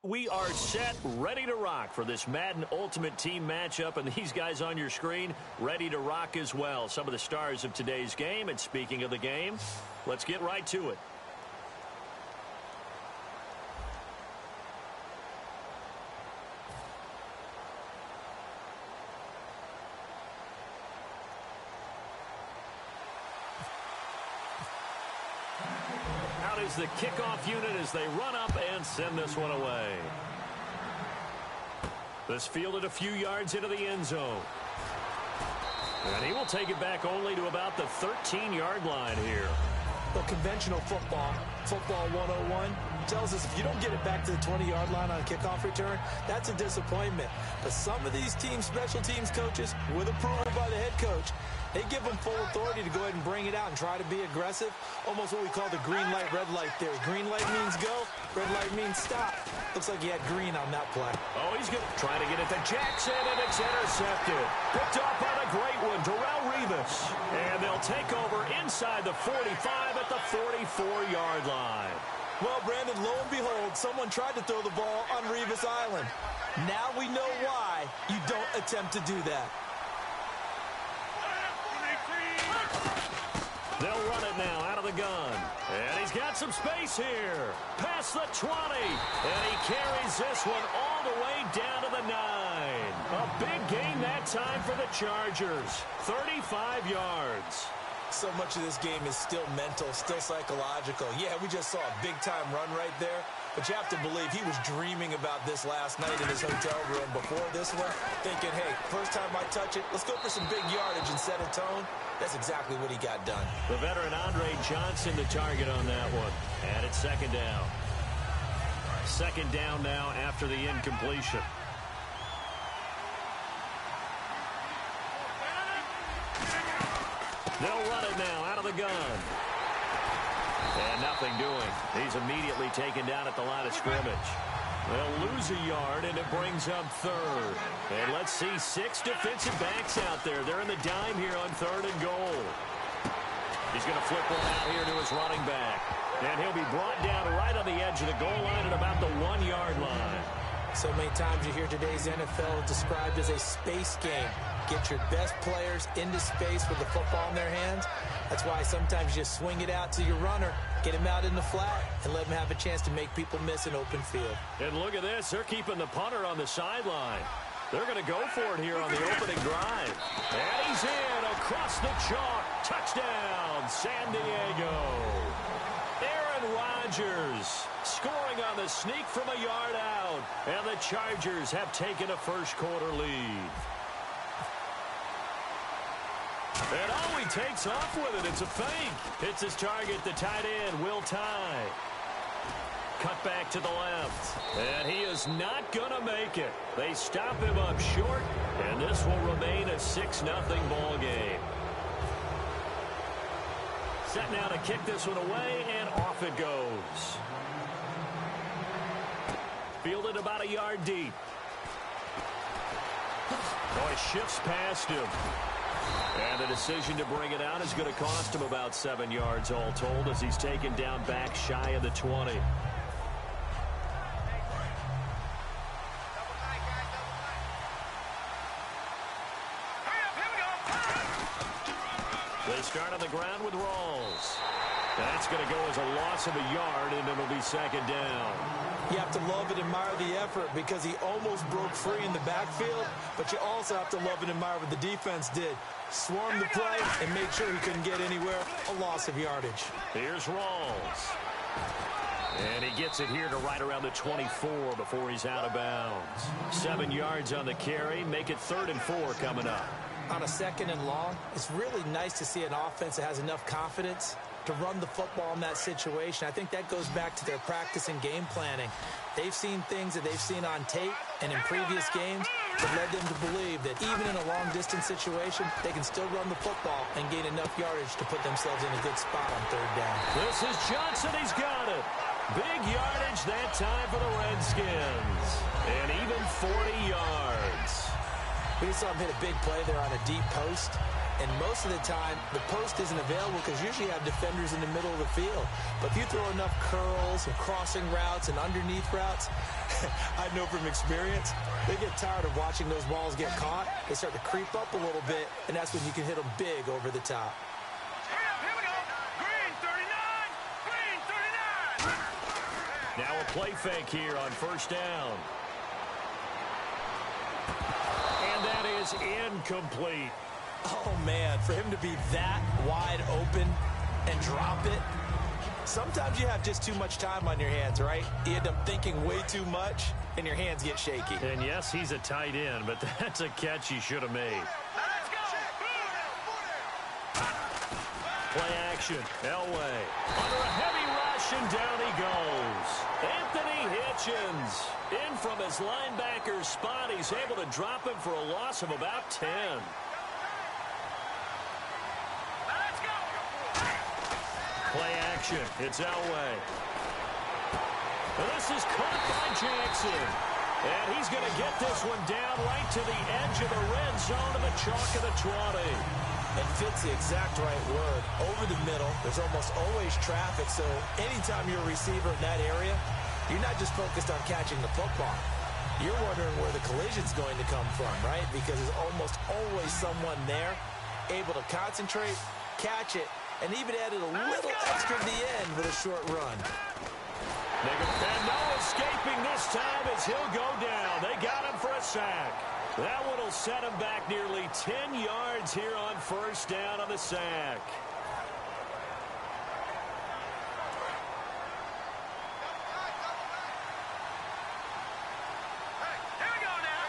We are set, ready to rock for this Madden Ultimate Team matchup, and these guys on your screen ready to rock as well. Some of the stars of today's game, and speaking of the game, let's get right to it. Out is the kickoff unit as they run up and send this one away. This fielded a few yards into the end zone. And he will take it back only to about the 13-yard line here. Well, conventional football 101, tells us if you don't get it back to the 20-yard line on a kickoff return, that's a disappointment. But some of these teams, special teams coaches, with approval by the head coach, they give them full authority to go ahead and bring it out and try to be aggressive. Almost what we call the green light, red light theory. Green light means go, red light means stop. Looks like he had green on that play. Oh, he's going to try to get it to Jackson, and it's intercepted. Picked off by the great one, Darrelle Revis. And they'll take over inside the 45 at the 44-yard line. Well, Brandon, lo and behold, someone tried to throw the ball on Revis Island. Now we know why you don't attempt to do that. They'll run it now out of the gun. And he's got some space here. Past the 20. And he carries this one all the way down to the 9. A big gain that time for the Chargers. 35 yards. So much of this game is still mental, still psychological. Yeah, we just saw a big-time run right there. But you have to believe he was dreaming about this last night in his hotel room before this one, thinking, hey, first time I touch it, let's go for some big yardage and set a tone. That's exactly what he got done. The veteran Andre Johnson the target on that one. And it's second down. Second down now after the incompletion. They'll run it now out of the gun. And nothing doing. He's immediately taken down at the line of scrimmage. They'll lose a yard, and it brings up third. And let's see 6 defensive backs out there. They're in the dime here on 3rd and goal. He's going to flip one out here to his running back. And he'll be brought down right on the edge of the goal line at about the 1-yard line. So many times you hear today's NFL described as a space game. Get your best players into space with the football in their hands. That's why sometimes you just swing it out to your runner, get him out in the flat, and let him have a chance to make people miss an open field. And look at this. They're keeping the punter on the sideline. They're going to go for it here on the opening drive. And he's in across the chalk. Touchdown, San Diego. Aaron Rodgers scoring on the sneak from a yard out. And the Chargers have taken a first-quarter lead. And oh, he takes off with it. It's a fake. Hits his target, the tight end, Will Tye. Cut back to the left. And he is not going to make it. They stop him up short, and this will remain a 6-0 ball game. Set now to kick this one away, and off it goes. Fielded about a yard deep. Oh, he shifts past him. And the decision to bring it out is going to cost him about 7 yards all told as he's taken down back shy of the 20. They start on the ground with Rawls. That's going to go as a loss of a yard, and it'll be second down. You have to love and admire the effort because he almost broke free in the backfield, but you also have to love and admire what the defense did. Swarmed the play and made sure he couldn't get anywhere. A loss of yardage. Here's Rawls. And he gets it here to right around the 24 before he's out of bounds. 7 yards on the carry. Make it 3rd and 4 coming up. On a 2nd and long, it's really nice to see an offense that has enough confidence to run the football in that situation. I think that goes back to their practice and game planning. They've seen things that they've seen on tape and in previous games that led them to believe that even in a long-distance situation, they can still run the football and gain enough yardage to put themselves in a good spot on 3rd down. This is Johnson. He's got it. Big yardage that time for the Redskins. And even 40 yards. We saw him hit a big play there on a deep post. And most of the time, the post isn't available because usually you have defenders in the middle of the field. But if you throw enough curls and crossing routes and underneath routes, I know from experience, they get tired of watching those balls get caught. They start to creep up a little bit, and that's when you can hit them big over the top. Here we go. Green 39. Green 39. Now a play fake here on first down. And that is incomplete. Oh, man, for him to be that wide open and drop it. Sometimes you have just too much time on your hands, right? You end up thinking way too much, and your hands get shaky. And, yes, he's a tight end, but that's a catch he should have made. Let's go. Play action. Elway. Under a heavy rush, and down he goes. Anthony Hitchens. In from his linebacker's spot. He's able to drop him for a loss of about 10. Play action. It's Elway. And this is caught by Jackson. And he's going to get this one down right to the edge of the red zone of the chalk of the 20. And fits the exact right word. Over the middle, there's almost always traffic, so anytime you're a receiver in that area, you're not just focused on catching the football. You're wondering where the collision's going to come from, right? Because there's almost always someone there able to concentrate, catch it, and even added a little extra at the end with a short run. And no escaping this time as he'll go down. They got him for a sack. That one will set him back nearly 10 yards here on first down on the sack. Here we go now.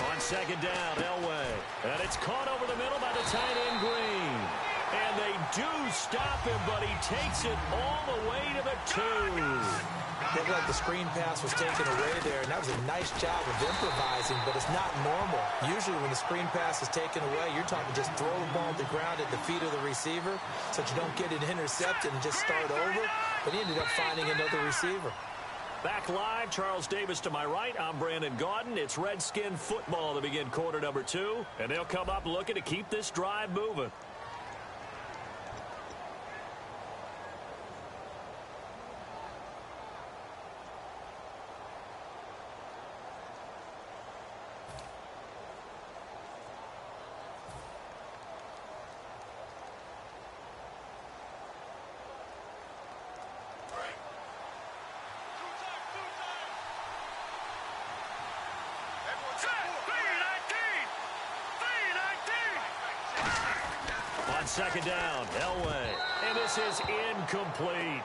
3-19. On second down, Elway. And it's caught over the middle by the tight end Green. And they do stop him, but he takes it all the way to the 2. Looked like the screen pass was taken away there, and that was a nice job of improvising, but it's not normal. Usually when the screen pass is taken away, you're talking just throw the ball to the ground at the feet of the receiver so that you don't get it intercepted and just start over. But he ended up finding another receiver. Back live, Charles Davis to my right. I'm Brandon Gaudin. It's Redskin football to begin quarter number 2, and they'll come up looking to keep this drive moving. Second down, Elway. And this is incomplete.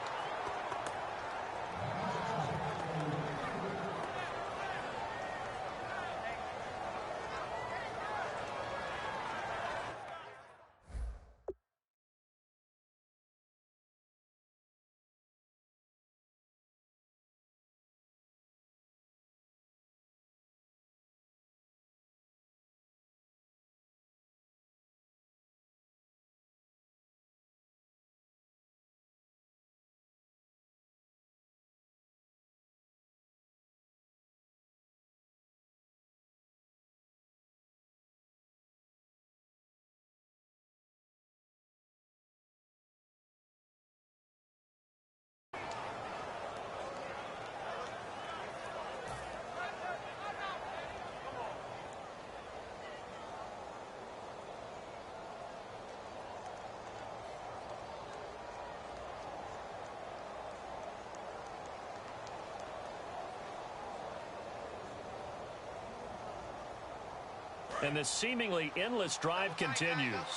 And this seemingly endless drive continues.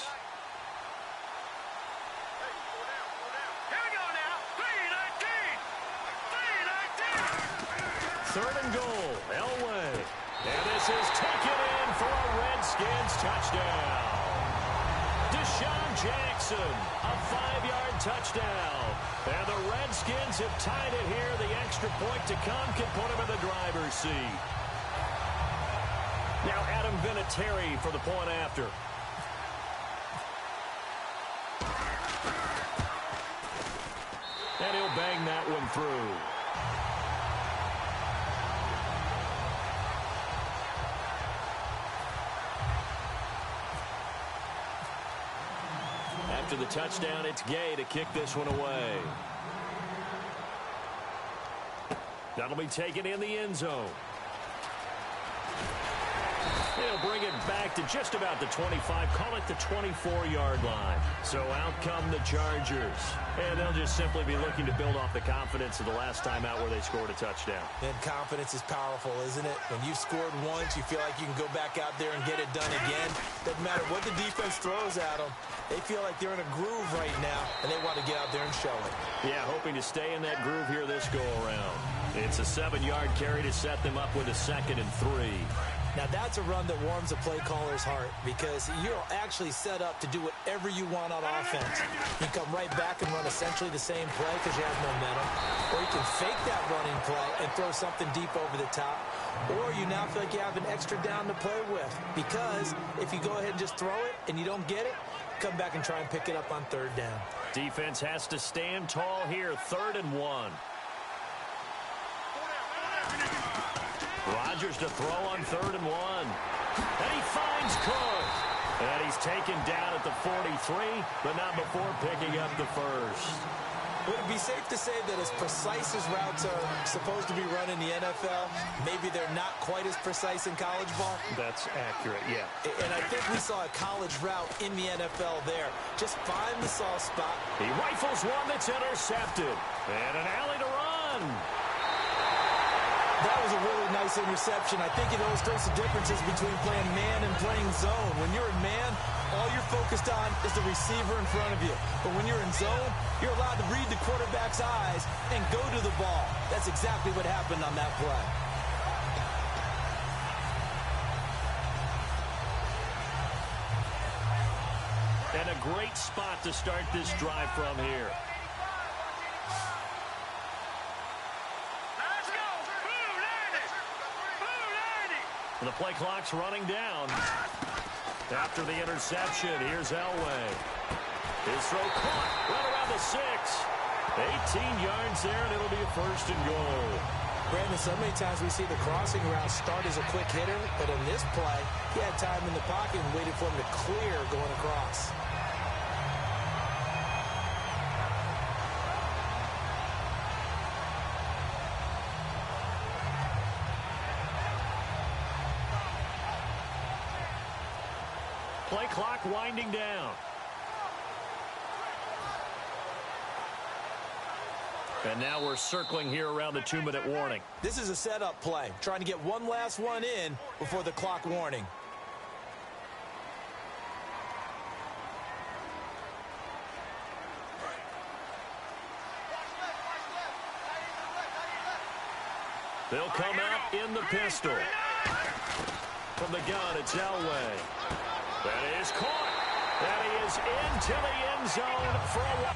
Here we go now. 3-19. 3-19. Third and goal, Elway. And this is taken in for a Redskins touchdown. Deshaun Jackson, a 5-yard touchdown. And the Redskins have tied it here. The extra point to come can put them in the driver's seat. Now Adam Vinatieri for the point after. And he'll bang that one through. After the touchdown, it's Gay to kick this one away. That'll be taken in the end zone. He'll bring it back to just about the 25, call it the 24-yard line. So out come the Chargers. And they'll just simply be looking to build off the confidence of the last time out where they scored a touchdown. And confidence is powerful, isn't it? When you've scored once, you feel like you can go back out there and get it done again. Doesn't matter what the defense throws at them. They feel like they're in a groove right now, and they want to get out there and show it. Yeah, hoping to stay in that groove here this go-around. It's a 7-yard carry to set them up with a 2nd and 3. Now, that's a run that warms the play caller's heart because you're actually set up to do whatever you want on offense. You come right back and run essentially the same play because you have momentum, or you can fake that running play and throw something deep over the top, or you now feel like you have an extra down to play with because if you go ahead and just throw it and you don't get it, come back and try and pick it up on 3rd down. Defense has to stand tall here, 3rd and 1. Rodgers to throw on 3rd and 1. And he finds Cook. And he's taken down at the 43, but not before picking up the first. Would it be safe to say that as precise as routes are supposed to be run in the NFL, maybe they're not quite as precise in college ball? That's accurate, yeah. And I think we saw a college route in the NFL there. Just find the soft spot. He rifles one that's intercepted. And an alley to run. That was a really nice interception. I think it illustrates the differences between playing man and playing zone. When you're in man, all you're focused on is the receiver in front of you. But when you're in zone, you're allowed to read the quarterback's eyes and go to the ball. That's exactly what happened on that play. And a great spot to start this drive from here. The play clock's running down. After the interception, here's Elway. His throw caught right around the 6. 18 yards there, and it'll be a 1st and goal. Brandon, so many times we see the crossing route start as a quick hitter, but in this play, he had time in the pocket and waited for him to clear going across. Play clock winding down. And now we're circling here around the 2-minute warning. This is a setup play, trying to get one last one in before the clock warning. They'll come out in the pistol. From the gun, it's Elway. That is caught. That is into the end zone for a while.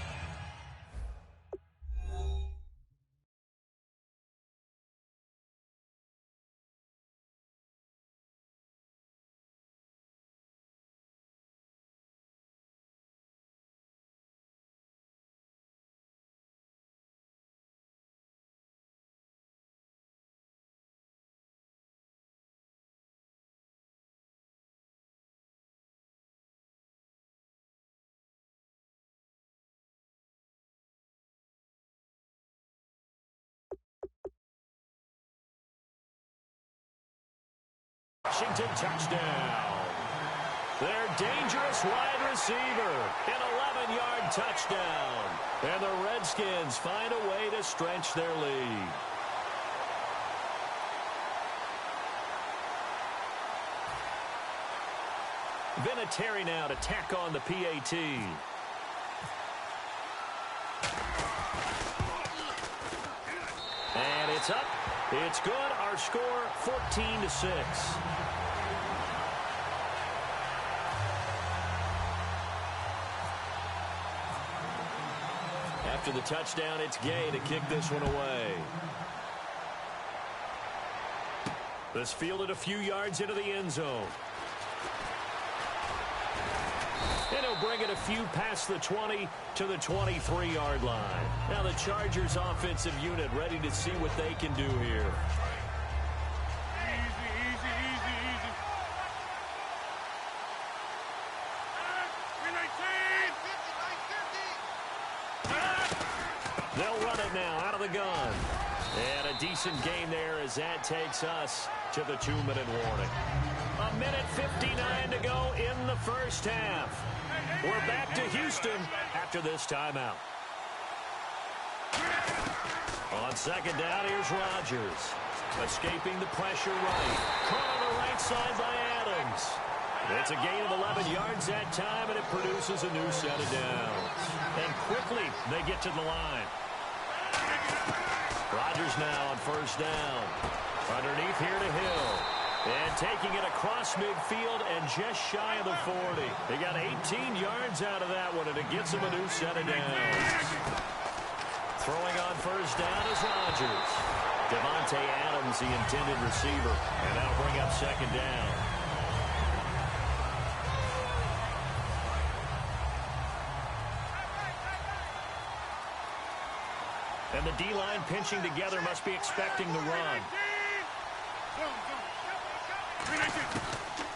Washington touchdown. Their dangerous wide receiver. An 11-yard touchdown. And the Redskins find a way to stretch their lead. Vinatieri now to tack on the PAT. And it's up. It's good. Our score, 14-6. After the touchdown, it's Gay to kick this one away. This fielded a few yards into the end zone. And he'll bring it a few past the 20 to the 23-yard line. Now the Chargers offensive unit ready to see what they can do here. of the gun. And a decent gain there as that takes us to the 2-minute warning. 1:59 to go in the first half. We're back to Houston after this timeout. On second down, here's Rodgers. Escaping the pressure right. Caught on the right side by Adams. It's a gain of 11 yards that time, and it produces a new set of downs. And quickly, they get to the line. Rodgers now on first down. Underneath here to Hill. And taking it across midfield and just shy of the 40. They got 18 yards out of that one, and it gets them a new set of downs. Throwing on first down is Rodgers. Devontae Adams, the intended receiver. And that'll bring up second down. And the D-line pinching together must be expecting the run.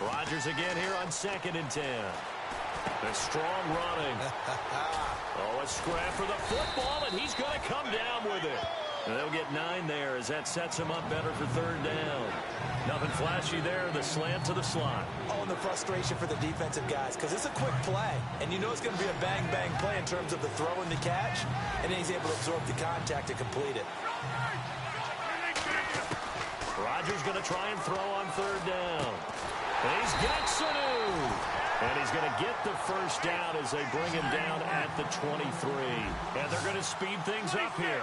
Rodgers again here on 2nd and 10. The strong running. A scrap for the football, and he's going to come down with it. And they'll get 9 there as that sets him up better for third down. Nothing flashy there, the slant to the slot. Oh, and the frustration for the defensive guys, because it's a quick play, and you know it's going to be a bang-bang play in terms of the throw and the catch, and then he's able to absorb the contact to complete it. Rodgers going to try and throw on third down. And he's got Sanu. And he's going to get the first down as they bring him down at the 23. And they're going to speed things up here.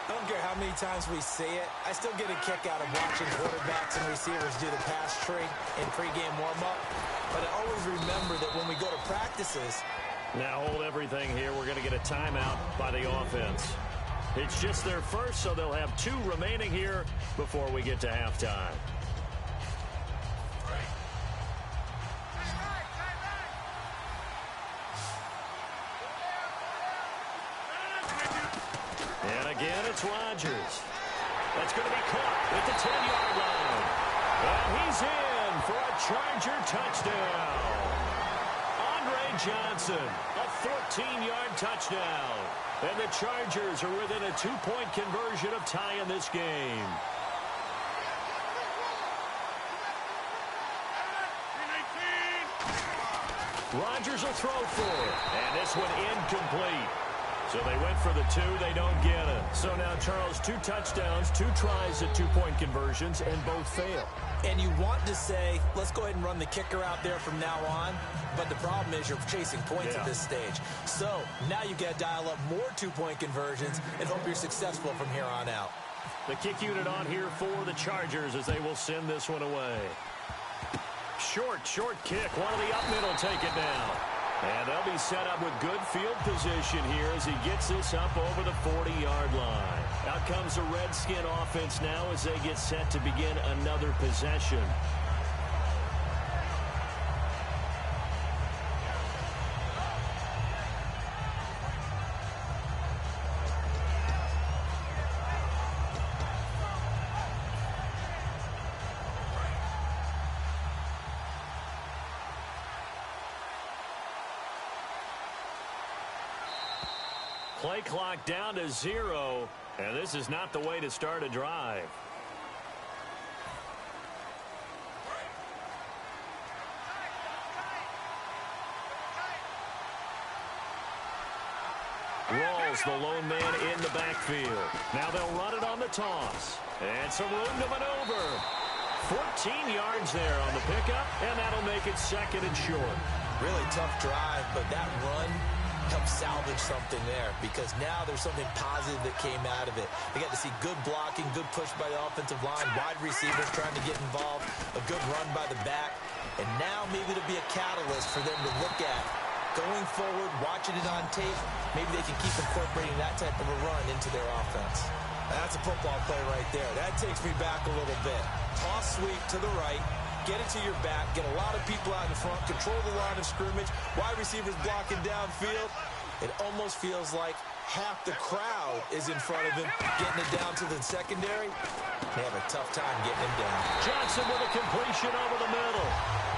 I don't care how many times we see it. I still get a kick out of watching quarterbacks and receivers do the pass tree in pregame warm-up. But I always remember that when we go to practices. Now hold everything here. We're going to get a timeout by the offense. It's just their first, so they'll have 2 remaining here before we get to halftime. And again, it's Rodgers. That's going to be caught at the 10-yard line. And he's in for a Charger touchdown. Andre Johnson, a 14-yard touchdown. And the Chargers are within a 2-point conversion of tying this game. Rodgers will throw for it. And this one incomplete. So they went for the 2. They don't get it. So now, Charles, 2 touchdowns, 2 tries at 2-point conversions, and both fail. And you want to say, let's go ahead and run the kicker out there from now on. But the problem is you're chasing points at this stage. So now you got to dial up more 2-point conversions and hope you're successful from here on out. The kick unit on here for the Chargers as they will send this one away. Short kick. One of the up middle take it down. And they'll be set up with good field position here as he gets this up over the 40-yard line. Out comes the Redskin offense now as they get set to begin another possession. Play clock down to 0, and this is not the way to start a drive. Rawls, the lone man in the backfield. Now they'll run it on the toss. And some room to maneuver. 14 yards there on the pickup, and that'll make it 2nd and short. Really tough drive, but that run help salvage something there because now there's something positive that came out of it. They got to see good blocking, good push by the offensive line, wide receivers trying to get involved, a good run by the back, and now maybe to be a catalyst for them to look at going forward, watching it on tape. Maybe they can keep incorporating that type of a run into their offense. That's a football play right there. That takes me back a little bit. Toss sweep to the right. Get it to your back, get a lot of people out in front, control the line of scrimmage, wide receivers blocking downfield. It almost feels like half the crowd is in front of him, getting it down to the secondary. They have a tough time getting him down. Johnson with a completion over the middle.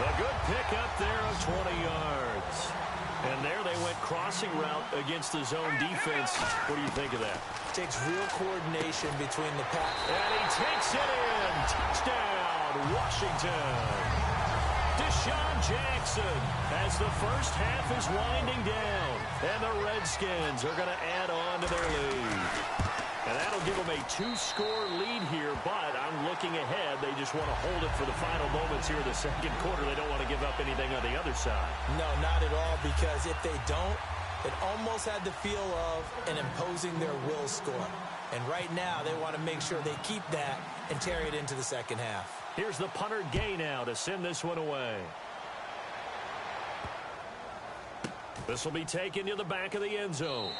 A good pickup there of 20 yards. And there they went crossing route against the zone defense. What do you think of that? Takes real coordination between the pass. And he takes it in. Touchdown, Washington. Deshaun Jackson as the first half is winding down. And the Redskins are going to add on to their lead. And that'll give them a 2-score lead here, but I'm looking ahead. They just want to hold it for the final moments here in the second quarter. They don't want to give up anything on the other side. No, not at all, because if they don't, it almost had the feel of an imposing their will score. And right now, they want to make sure they keep that and carry it into the second half. Here's the punter Gay now to send this one away. This will be taken to the back of the end zone.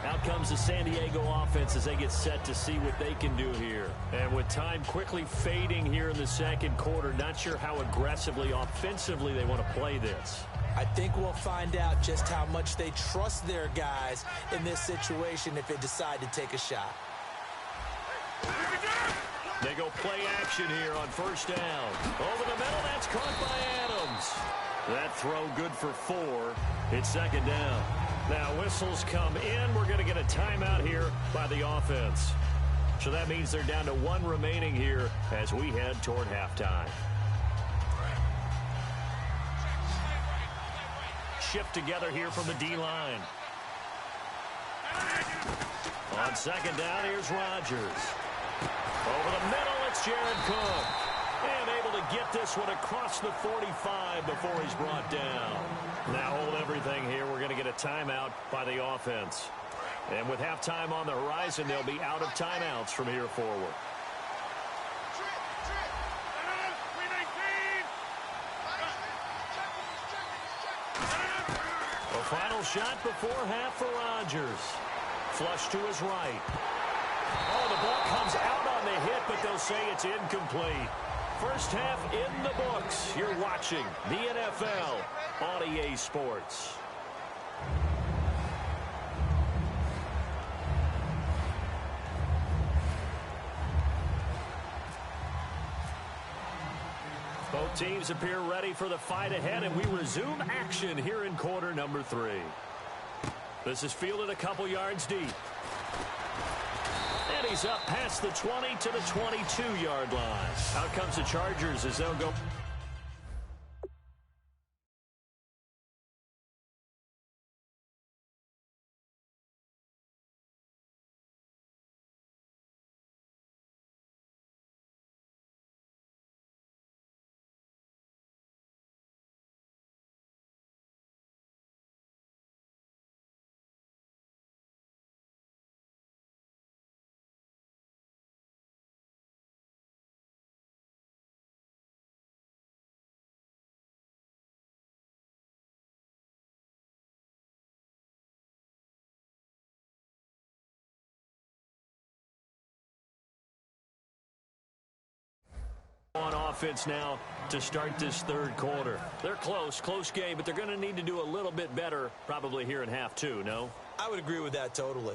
Out comes the San Diego offense as they get set to see what they can do here. And with time quickly fading here in the second quarter, not sure how aggressively, offensively they want to play this. I think we'll find out just how much they trust their guys in this situation if they decide to take a shot. They go play action here on first down. Over the middle, that's caught by Adams. That throw good for 4. It's second down. Now whistles come in. We're going to get a timeout here by the offense. So that means they're down to 1 remaining here as we head toward halftime. Shift together here from the D-line. On second down, here's Rodgers. Over the middle, it's Jared Cook. And able to get this one across the 45 before he's brought down. Now hold everything here. We're going to get a timeout by the offense. And with halftime on the horizon, they'll be out of timeouts from here forward. A final shot before half for Rodgers. Flush to his right. Oh, the ball comes out on the hit, but they'll say it's incomplete. First half in the books. You're watching the NFL on EA Sports. Both teams appear ready for the fight ahead, and we resume action here in quarter number 3. This is fielded a couple yards deep. And he's up past the 20 to the 22-yard line. Out comes the Chargers as they'll go. On offense now to start this third quarter. They're close game, but they're going to need to do a little bit better probably here in half 2, no? I would agree with that totally.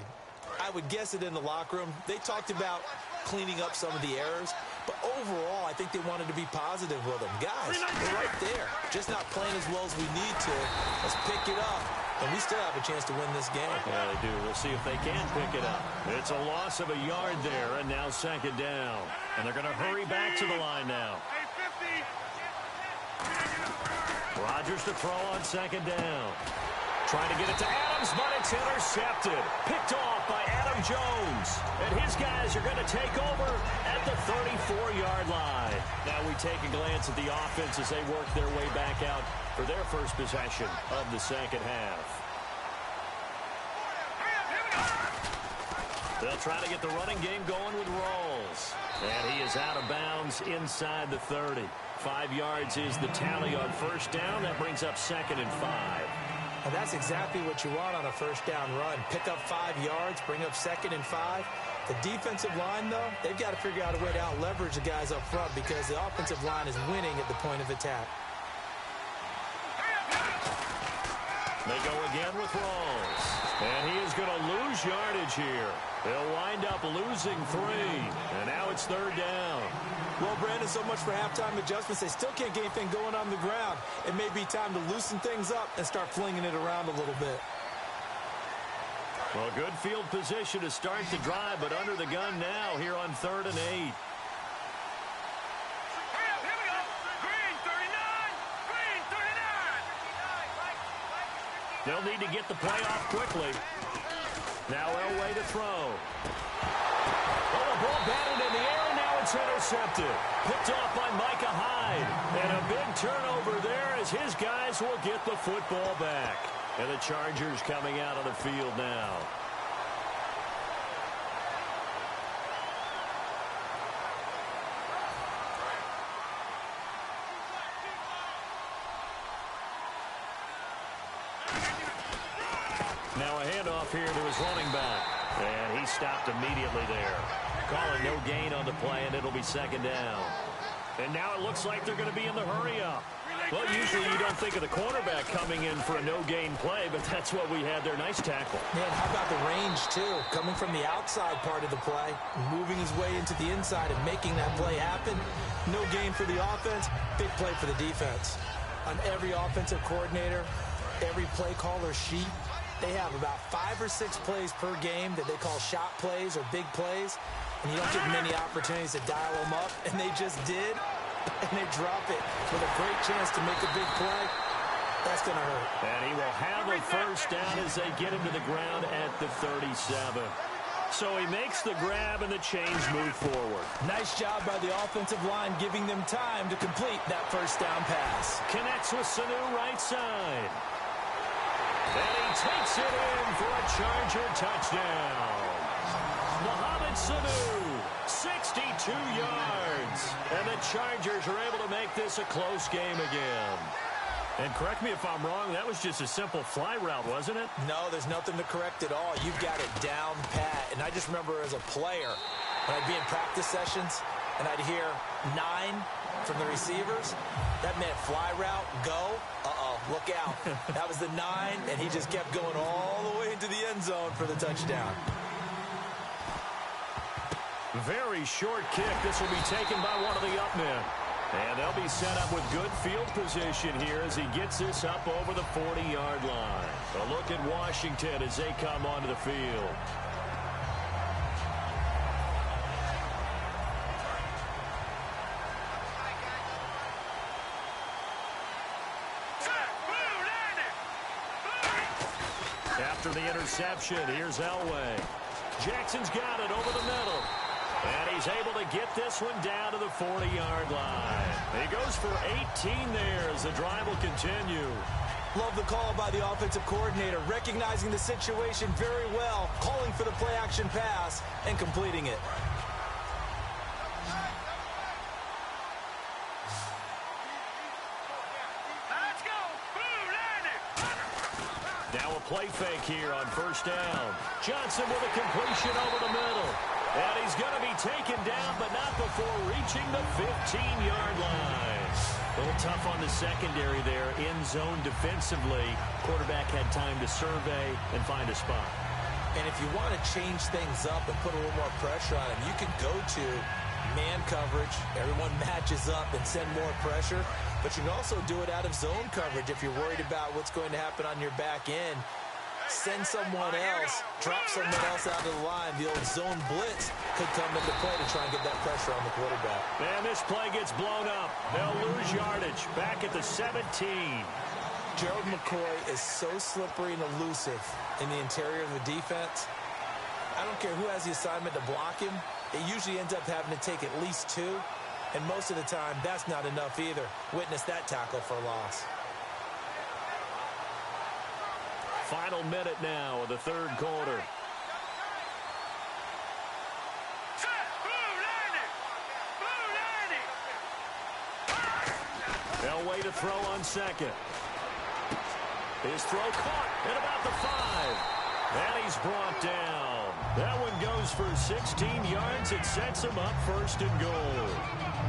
I would guess it in the locker room. They talked about cleaning up some of the errors, but overall, I think they wanted to be positive with them. Guys, we're right there. Just not playing as well as we need to. Let's pick it up, and we still have a chance to win this game. Yeah, they do. We'll see if they can pick it up. It's a loss of a yard there, and now second down. And they're going to hurry back to the line now. Rodgers to throw on second down. Trying to get it to Adams, but it's intercepted. Picked off by Adam Jones. And his guys are going to take over at the 34-yard line. Now we take a glance at the offense as they work their way back out for their first possession of the second half. They'll try to get the running game going with Rawls. And he is out of bounds inside the 30. 5 yards is the tally on first down. That brings up second and 5. And that's exactly what you want on a first down run. Pick up 5 yards, bring up second and 5. The defensive line, though, they've got to figure out a way to out-leverage the guys up front because the offensive line is winning at the point of attack. They go again with Rawls. And he is going to lose yardage here. They'll wind up losing 3. And now it's 3rd down. Well, Brandon, so much for halftime adjustments. They still can't get anything going on the ground. It may be time to loosen things up and start flinging it around a little bit. Well, good field position to start the drive, but under the gun now here on 3rd and 8. Here we go. Green 39. Green 39. They'll need to get the play off quickly. Now Elway to throw. Oh, the ball batted in the air, and now it's intercepted. Picked off by Micah Hyde. And a big turnover there as his guys will get the football back. And the Chargers coming out on the field now. Now a handoff here to his running back. And he stopped immediately there. Calling no gain on the play, and it'll be 2nd down. And now it looks like they're going to be in the hurry-up. Well, usually you don't think of the cornerback coming in for a no-gain play, but that's what we had there. Nice tackle. Man, how about the range, too? Coming from the outside part of the play, moving his way into the inside and making that play happen. No gain for the offense, big play for the defense. On every offensive coordinator, every play caller sheet, they have about 5 or 6 plays per game that they call shot plays or big plays, and you don't get many opportunities to dial them up, and they just did, and they drop it with a great chance to make a big play. That's going to hurt. And he will have a 1st down as they get him to the ground at the 37. So he makes the grab, and the chains move forward. Nice job by the offensive line, giving them time to complete that 1st down pass. Connects with Sanu right side. And he takes it in for a Charger touchdown. Mohamed Sanu, 62 yards. And the Chargers are able to make this a close game again. And correct me if I'm wrong, that was just a simple fly route, wasn't it? No, there's nothing to correct at all. You've got it down pat. And I just remember as a player, when I'd be in practice sessions, and I'd hear 9 from the receivers, that meant fly route, go. Look out. That was the 9, and he just kept going all the way into the end zone for the touchdown. Very short kick. This will be taken by one of the up men. And they'll be set up with good field position here as he gets this up over the 40-yard line. A look at Washington as they come onto the field. After the interception, here's Elway. Jackson's got it over the middle. And he's able to get this one down to the 40-yard line. He goes for 18 there as the drive will continue. Love the call by the offensive coordinator, recognizing the situation very well, calling for the play-action pass, and completing it. Now a play fake here on 1st down. Johnson with a completion over the middle. And he's going to be taken down, but not before reaching the 15-yard line. A little tough on the secondary there. In zone defensively. Quarterback had time to survey and find a spot. And if you want to change things up and put a little more pressure on him, you can go to man coverage. Everyone matches up and send more pressure. But you can also do it out of zone coverage if you're worried about what's going to happen on your back end. Send someone else, drop someone else out of the line. The old zone blitz could come into play to try and get that pressure on the quarterback. And this play gets blown up. They'll lose yardage back at the 17. Gerald McCoy is so slippery and elusive in the interior of the defense. I don't care who has the assignment to block him. It usually ends up having to take at least 2. And most of the time, that's not enough either. Witness that tackle for loss. Final minute now of the 3rd quarter. Elway to throw on 2nd. His throw caught at about the 5. And he's brought down. That one goes for 16 yards. It sets him up 1st and goal.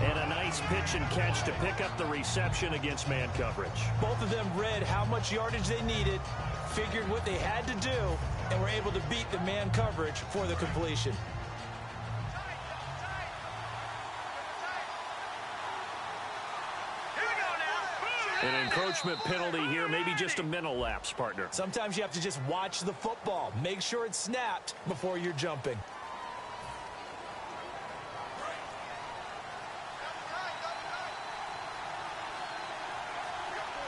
And a nice pitch and catch to pick up the reception against man coverage. Both of them read how much yardage they needed, figured what they had to do, and were able to beat the man coverage for the completion. An encroachment penalty here, maybe just a mental lapse, partner. Sometimes you have to just watch the football. Make sure it's snapped before you're jumping.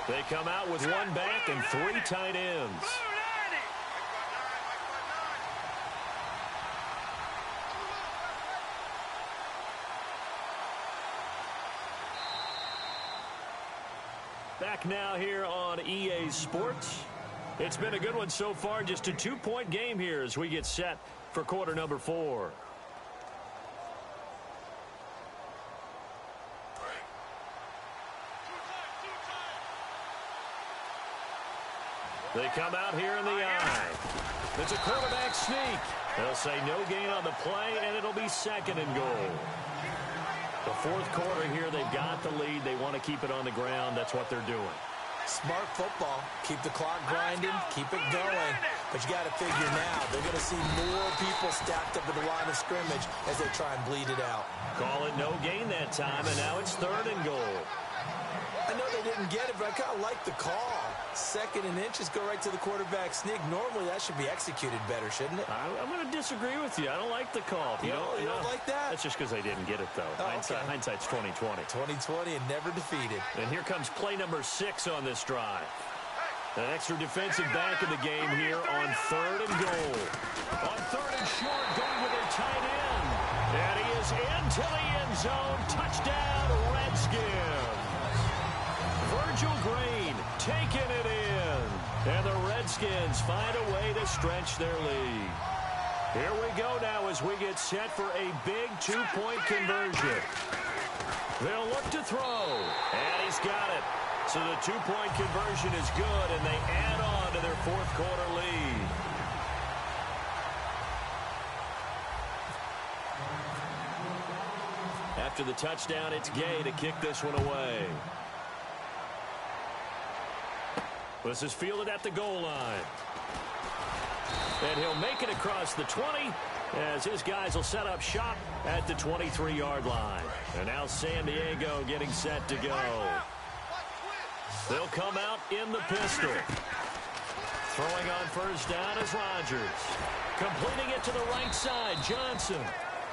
They come out with one back and 3 tight ends. Back now here on EA Sports. It's been a good one so far. Just a 2-point game here as we get set for quarter number 4. They come out here in the eye. It's a quarterback sneak. They'll say no gain on the play, and it'll be 2nd and goal. The 4th quarter here, they've got the lead. They want to keep it on the ground. That's what they're doing. Smart football. Keep the clock grinding. Keep it going. But you got to figure now, they're going to see more people stacked up at the line of scrimmage as they try and bleed it out. Call it no gain that time, and now it's 3rd and goal. I know they didn't get it, but I kind of like the call. 2nd and inches, go right to the quarterback sneak. Normally, that should be executed better, shouldn't it? I'm going to disagree with you. I don't like the call. You don't like that? That's just because they didn't get it, though. Oh, okay. Hindsight's 20/20. 20/20 and never defeated. And here comes play number 6 on this drive. An extra defensive back in the game here on 3rd and goal. On 3rd and short, going with their tight end. And he is into the end zone. Touchdown, Redskins. Virgil Green taking it in. And the Redskins find a way to stretch their lead. Here we go now as we get set for a big 2-point conversion. They'll look to throw. And he's got it. So the 2-point conversion is good, and they add on to their 4th quarter lead. After the touchdown, it's Gay to kick this one away. This is fielded at the goal line. And he'll make it across the 20 as his guys will set up shop at the 23-yard line. And now San Diego getting set to go. They'll come out in the pistol. Throwing on 1st down is Rodgers. Completing it to the right side, Johnson.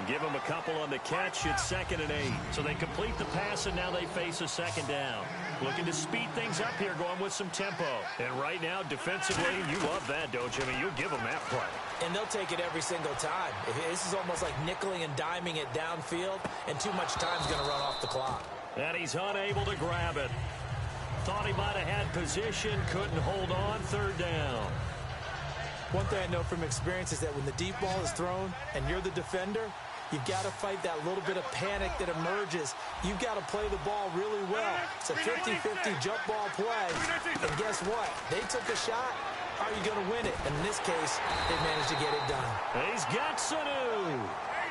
Give him a couple on the catch. It's 2nd and 8. So they complete the pass, and now they face a 2nd down. Looking to speed things up here, going with some tempo. And right now, defensively, you love that, don't you? I mean, you'll give them that play. And they'll take it every single time. This is almost like nickeling and diming it downfield, and too much time's going to run off the clock. And he's unable to grab it. Thought he might have had position, couldn't hold on, 3rd down. One thing I know from experience is that when the deep ball is thrown and you're the defender, you've got to fight that little bit of panic that emerges. You've got to play the ball really well. It's a 50-50 jump ball play. And guess what? They took a shot. How are you going to win it? And in this case, they managed to get it done. He's got Sanu.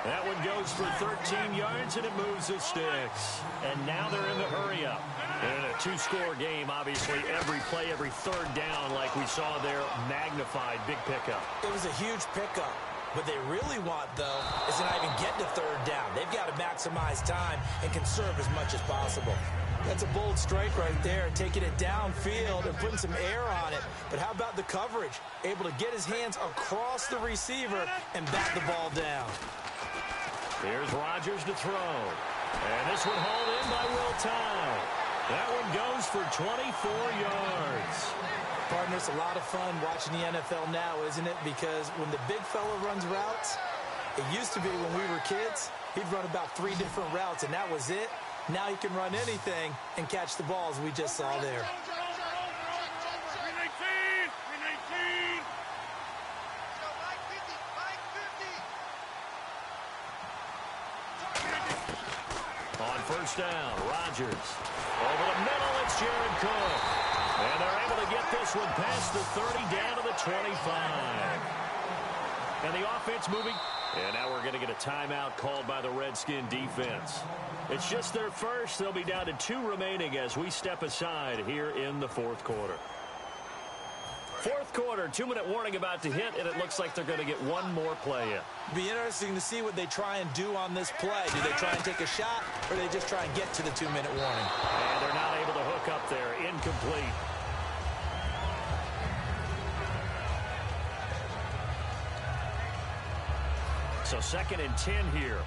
That one goes for 13 yards, and it moves the sticks. And now they're in the hurry-up. In a 2-score game, obviously, every play, every 3rd down, like we saw there, magnified, big pickup. It was a huge pickup. What they really want, though, is to not even get to 3rd down. They've got to maximize time and conserve as much as possible. That's a bold strike right there, taking it downfield and putting some air on it. But how about the coverage? Able to get his hands across the receiver and bat the ball down. Here's Rodgers to throw. And this one hauled in by Will Tye. That one goes for 24 yards. Partner, it's a lot of fun watching the NFL now, isn't it? Because when the big fella runs routes, it used to be when we were kids, he'd run about 3 different routes, and that was it. Now he can run anything and catch the balls we just saw there. On 1st down, Rodgers. Over the middle, it's Jared Cook. And they're able to get this one past the 30 down to the 25. And the offense moving And now we're going to get a timeout called by the Redskin defense. It's just their first. They'll be down to 2 remaining as we step aside here in the fourth quarter. Fourth quarter, 2-minute warning about to hit, and it looks like they're going to get one more play in. Be interesting to see what they try and do on this play. Do they try and take a shot, or do they just try and get to the 2-minute warning? And they're not able to hook up there. Incomplete. So 2nd and 10 here.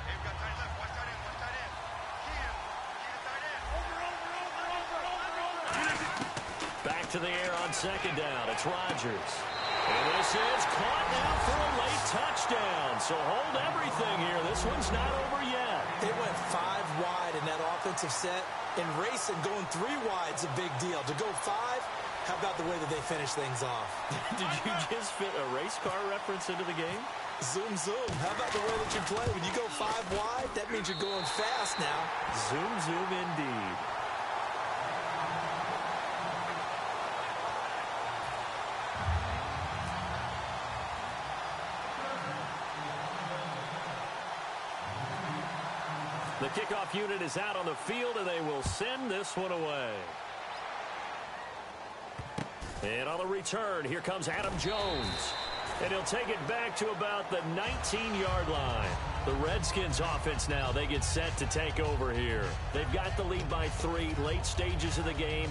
Back to the air on 2nd down. It's Rodgers. And this is caught now for a late touchdown. So hold everything here. This one's not over yet. They went 5 wide in that offensive set. In racing, going 3 wide's a big deal. To go 5, how about the way that they finish things off? Did you just fit a race car reference into the game? Zoom, zoom. How about the way that you play? When you go 5 wide, that means you're going fast now. Zoom, zoom indeed. The kickoff unit is out on the field, and they will send this one away. And on the return, here comes Adam Jones. And he'll take it back to about the 19-yard line. The Redskins offense now, they get set to take over here. They've got the lead by 3, late stages of the game.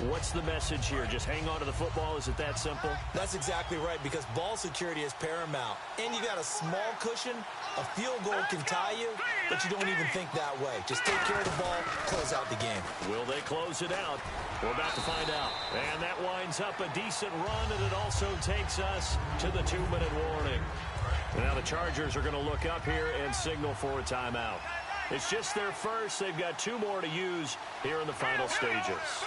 What's the message here? Just hang on to the football? Is it that simple? That's exactly right, because ball security is paramount. And you got a small cushion. A field goal can tie you, but you don't even think that way. Just take care of the ball, close out the game. Will they close it out? We're about to find out. And that winds up a decent run, and it also takes us to the 2-minute warning. Now the Chargers are going to look up here and signal for a timeout. It's just their first. They've got 2 more to use here in the final stages.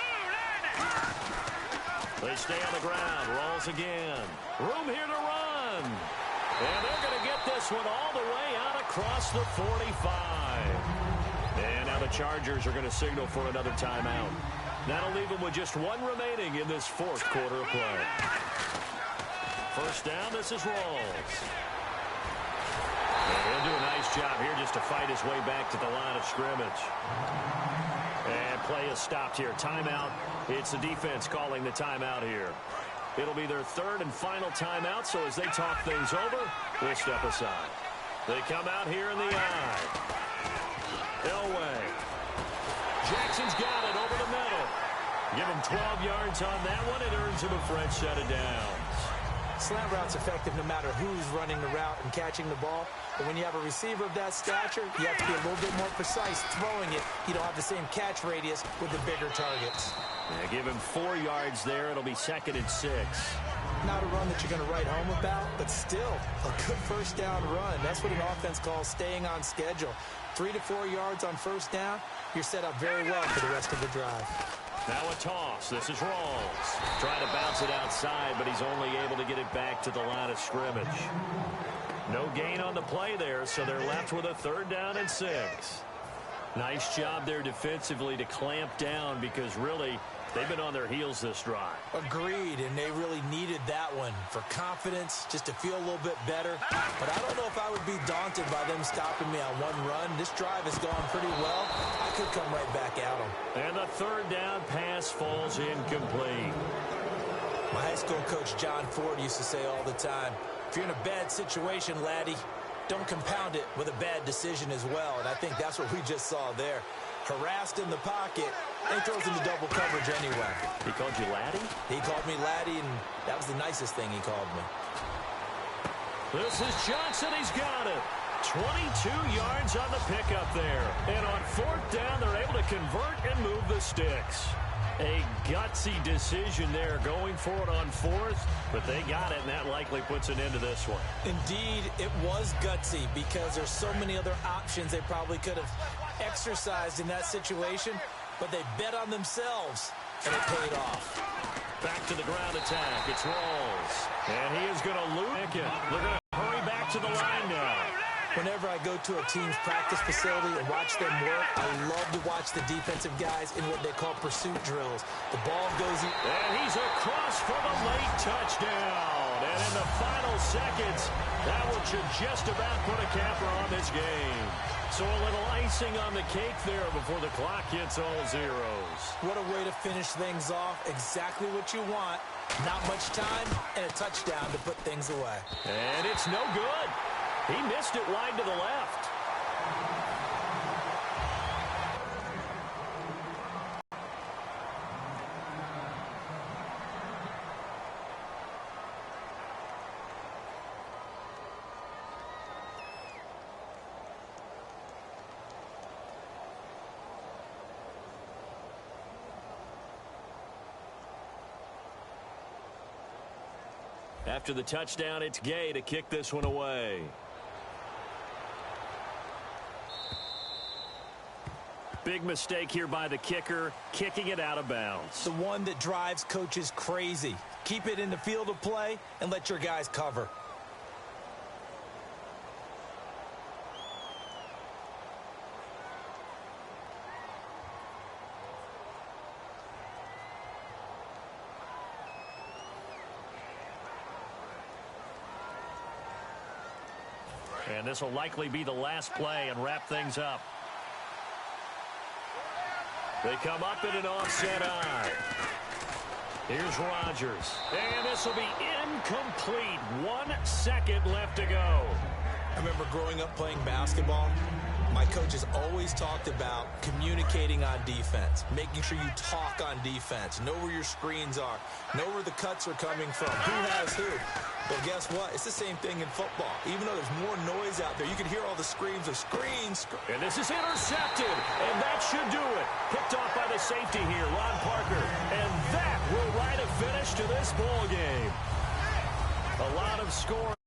They stay on the ground. Rolls again. Room here to run. And they're going to get this one all the way out across the 45. And now the Chargers are going to signal for another timeout. That'll leave them with just 1 remaining in this fourth quarter of play. First down, this is Rawls. And he'll do a nice job here just to fight his way back to the line of scrimmage. And play is stopped here. Timeout. It's the defense calling the timeout here. It'll be their 3rd and final timeout, so as they talk things over, we'll step aside. They come out here in the eye. Elway. Jackson's got it over the middle. Give him 12 yards on that one. It earns him a fresh set of downs. Slant route's effective no matter who's running the route and catching the ball. But when you have a receiver of that stature, you have to be a little bit more precise throwing it. You don't have the same catch radius with the bigger targets. Yeah, give him 4 yards there. It'll be 2nd and 6. Not a run that you're going to write home about, but still a good first down run. That's what an offense calls staying on schedule. 3 to 4 yards on first down, you're set up very well for the rest of the drive. Now a toss. This is Rawls. Trying to bounce it outside, but he's only able to get it back to the line of scrimmage. No gain on the play there, so they're left with a 3rd down and 6. Nice job there defensively to clamp down, because really they've been on their heels this drive. Agreed, and they really needed that one for confidence, just to feel a little bit better. But I don't know if I would be daunted by them stopping me on 1 run. This drive has gone pretty well. I could come right back at them. And the 3rd down pass falls incomplete. My high school coach John Ford used to say all the time, if you're in a bad situation, laddie, don't compound it with a bad decision as well. And I think that's what we just saw there. Harassed in the pocket, and throws into double coverage anyway. He called you laddie? He called me laddie, and that was the nicest thing he called me. This is Johnson. He's got it. 22 yards on the pickup there. And on 4th down, they're able to convert and move the sticks. A gutsy decision there going for it on 4th, but they got it, and that likely puts an end to this one. Indeed, it was gutsy because there's so many other options they probably could have exercised in that situation, but they bet on themselves, and it paid off. Back to the ground attack. It's Rawls. And he is going to lose it. They're going to hurry back to the line now. Whenever I go to a team's practice facility and watch them work, I love to watch the defensive guys in what they call pursuit drills. The ball goes... And he's across for the late touchdown. And in the final seconds, that one should just about put a capper on this game. So a little icing on the cake there before the clock hits all zeros. What a way to finish things off. Exactly what you want. Not much time and a touchdown to put things away. And it's no good. He missed it wide to the left. After the touchdown, it's Gay to kick this one away. Big mistake here by the kicker, kicking it out of bounds. The one that drives coaches crazy. Keep it in the field of play and let your guys cover. And this will likely be the last play and wrap things up. They come up in an offset eye. Here's Rodgers. And this will be incomplete. 1 second left to go. I remember growing up playing basketball. My coaches always talked about communicating on defense, making sure you talk on defense, know where your screens are, know where the cuts are coming from, who has who. Well, guess what? It's the same thing in football. Even though there's more noise out there, you can hear all the screams of screens. And this is intercepted, and that should do it. Picked off by the safety here, Ron Parker. And that will write a finish to this ball game. A lot of scoring.